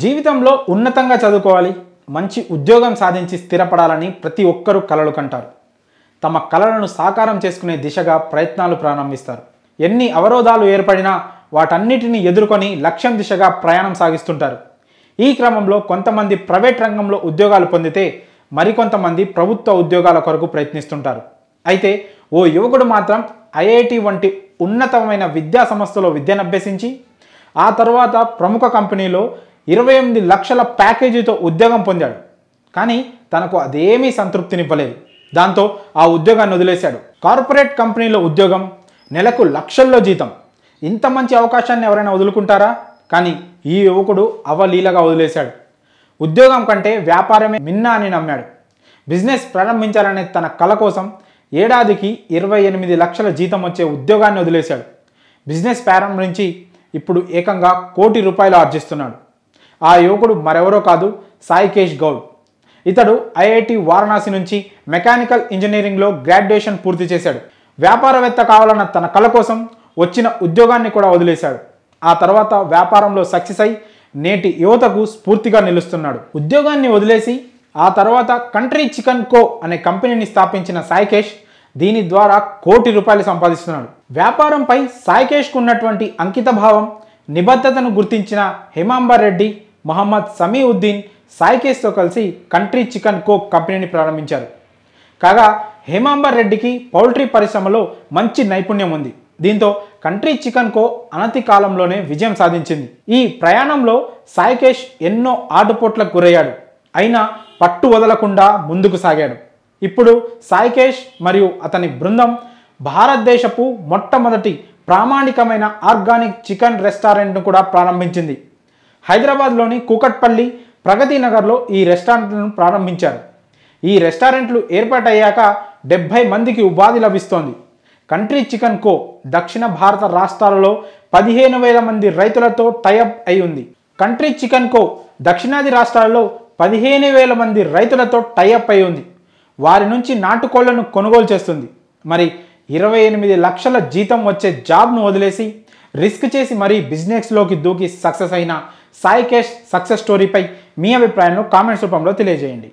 జీవితంలో ఉన్నతంగా చదువుకోవాలి, మంచి ఉద్యోగం సాధించి స్థిరపడాలని ప్రతి ఒక్కరూ కలలు కంటారు. తమ కలలను సాకారం చేసుకునే దిశగా ప్రయత్నాలు ప్రారంభిస్తారు. ఎన్ని అవరోధాలు ఏర్పడినా వాటన్నిటిని ఎదుర్కొని లక్ష్యం దిశగా ప్రయాణం సాగిస్తుంటారు. ఈ క్రమంలో కొంతమంది ప్రైవేట్ రంగంలో ఉద్యోగాలు పొందితే మరికొంతమంది ప్రభుత్వ ఉద్యోగాల కొరకు ప్రయత్నిస్తుంటారు. అయితే ఓ యువకుడు మాత్రం ఐఐటి వంటి ఉన్నతమైన విద్యా సంస్థలో విద్యను అభ్యసించి ఆ తర్వాత ప్రముఖ కంపెనీలో 28 లక్షల ప్యాకేజీతో ఉద్యోగం పొందాడు. కానీ తనకు అదేమీ సంతృప్తినివ్వలేదు. దాంతో ఆ ఉద్యోగాన్ని వదిలేశాడు. కార్పొరేట్ కంపెనీలో ఉద్యోగం, నెలకు లక్షల్లో జీతం. ఇంత మంచి అవకాశాన్ని ఎవరైనా వదులుకుంటారా? కానీ ఈ యువకుడు అవలీలగా వదిలేశాడు. ఉద్యోగం కంటే వ్యాపారమే మిన్నా అని నమ్మాడు. బిజినెస్ ప్రారంభించాలనే తన కల కోసం ఏడాదికి 28 లక్షల జీతం వచ్చే ఉద్యోగాన్ని వదిలేశాడు. బిజినెస్ ప్రారంభించి ఇప్పుడు ఏకంగా ₹1 కోటి ఆర్జిస్తున్నాడు. ఆ యువకుడు మరెవరో కాదు, సాయికేష్ గౌడ్. ఇతడు ఐఐటి వారణాసి నుంచి మెకానికల్ ఇంజనీరింగ్లో గ్రాడ్యుయేషన్ పూర్తి చేశాడు. వ్యాపారవేత్త కావాలన్న తన కల కోసం వచ్చిన ఉద్యోగాన్ని కూడా వదిలేశాడు. ఆ తర్వాత వ్యాపారంలో సక్సెస్ అయి నేటి యువతకు స్ఫూర్తిగా నిలుస్తున్నాడు. ఉద్యోగాన్ని వదిలేసి ఆ తర్వాత కంట్రీ చికెన్ కో అనే కంపెనీని స్థాపించిన సాయికేష్ దీని ద్వారా ₹1 కోటి సంపాదిస్తున్నాడు. వ్యాపారంపై సాయికేష్కు ఉన్నటువంటి అంకితభావం, నిబద్ధతను గుర్తించిన హేమాంబర్ రెడ్డి, మహమ్మద్ సమీఉద్దీన్ సాయికేష్తో కలిసి కంట్రీ చికెన్ కో కంపెనీని ప్రారంభించారు. కాగా హేమాంబర్ రెడ్డికి పౌల్ట్రీ పరిశ్రమలో మంచి నైపుణ్యం ఉంది. దీంతో కంట్రీ చికెన్ కో అనతి కాలంలోనే విజయం సాధించింది. ఈ ప్రయాణంలో సాయికేష్ ఎన్నో ఆటుపోట్లకు గురయ్యాడు. అయినా పట్టు వదలకుండా ముందుకు సాగాడు. ఇప్పుడు సాయికేష్ మరియు అతని బృందం భారతదేశపు మొట్టమొదటి ప్రామాణికమైన ఆర్గానిక్ చికెన్ రెస్టారెంట్ను కూడా ప్రారంభించింది. హైదరాబాద్లోని కూకట్పల్లి, ప్రగతి నగర్లో ఈ రెస్టారెంట్లను ప్రారంభించారు. ఈ రెస్టారెంట్లు ఏర్పాటయ్యాక 70 మందికి ఉపాధి లభిస్తోంది. కంట్రీ చికెన్ కో దక్షిణ భారత రాష్ట్రాలలో 15,000 మంది రైతులతో టైఅప్ అయి ఉంది. కంట్రీ చికెన్ కో దక్షిణాది రాష్ట్రాలలో 15,000 మంది రైతులతో టైఅప్ అయి ఉంది. వారి నుంచి నాటుకోళ్లను కొనుగోలు చేస్తుంది. మరి 28 లక్షల జీతం వచ్చే జాబ్ను వదిలేసి రిస్క్ చేసి మరీ బిజినెస్లోకి దూకి సక్సెస్ అయిన సాయికేష్ సక్సెస్ స్టోరీపై మీ అభిప్రాయాలను కామెంట్స్ రూపంలో తెలియజేయండి.